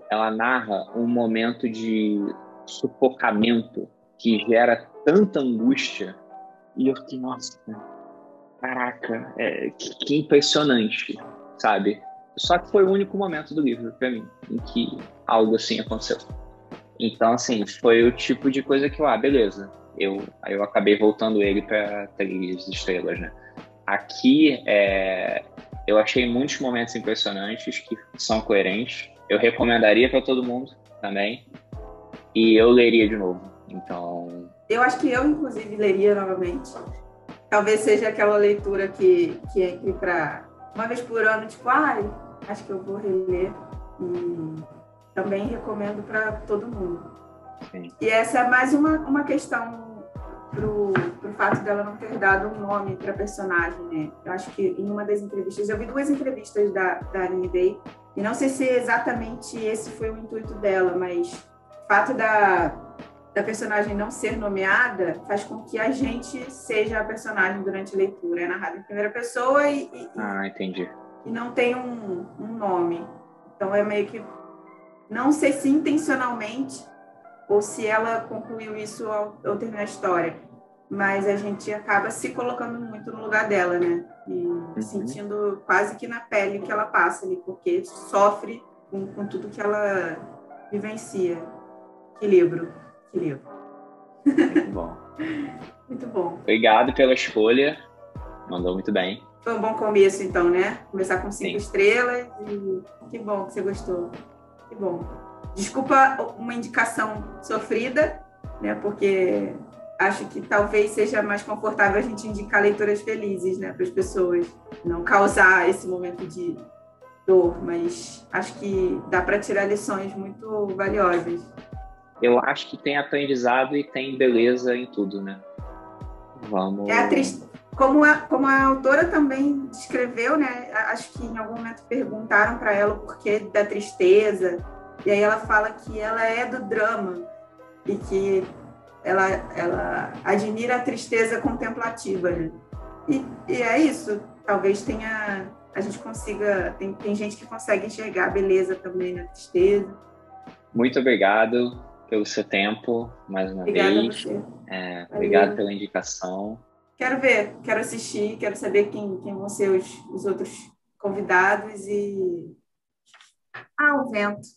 Ela narra um momento de sufocamento que gera tanta angústia. E eu fiquei, nossa, caraca, que impressionante, sabe? Só que foi o único momento do livro, pra mim, em que algo assim aconteceu. Então, assim, foi o tipo de coisa que, beleza. Aí eu acabei voltando ele para 3 estrelas, né? Aqui, eu achei muitos momentos impressionantes que são coerentes. Eu recomendaria para todo mundo também. E eu leria de novo. Então... Eu acho que eu, inclusive, leria novamente. Talvez seja aquela leitura que entre para uma vez por ano, tipo, acho que eu vou reler. E também recomendo para todo mundo. Sim. E essa é mais uma questão pro fato dela não ter dado um nome para personagem, né? Eu acho que em uma das entrevistas, eu vi 2 entrevistas da Aline Day, e não sei se exatamente esse foi o intuito dela, mas o fato da personagem não ser nomeada faz com que a gente seja a personagem durante a leitura. É narrado em primeira pessoa entendi. E não tem um nome. Então é meio que... Não sei se intencionalmente ou se ela concluiu isso ao terminar a história. Mas a gente acaba se colocando muito no lugar dela, né? E sentindo quase que na pele o que ela passa ali, porque sofre com tudo que ela vivencia. Que livro, que livro. Muito bom. Muito bom. Obrigado pela escolha. Mandou muito bem. Foi um bom começo, então, né? Começar com 5 Sim. estrelas e que bom que você gostou. Que bom. Desculpa uma indicação sofrida, né? Porque acho que talvez seja mais confortável a gente indicar leituras felizes, né? Para as pessoas não causar esse momento de dor, mas acho que dá para tirar lições muito valiosas. Eu acho que tem aprendizado e tem beleza em tudo, né? Vamos... É a tristeza. Como a autora também descreveu, né? Acho que em algum momento perguntaram para ela o porquê da tristeza, e aí ela fala que ela é do drama e que ela admira a tristeza contemplativa, né? E é isso. Talvez a gente consiga. Tem gente que consegue enxergar a beleza também na tristeza. Muito obrigado pelo seu tempo, mais uma Obrigada vez. a você. Obrigado pela indicação. Quero ver, quero assistir, quero saber quem vão ser os outros convidados e... o vento.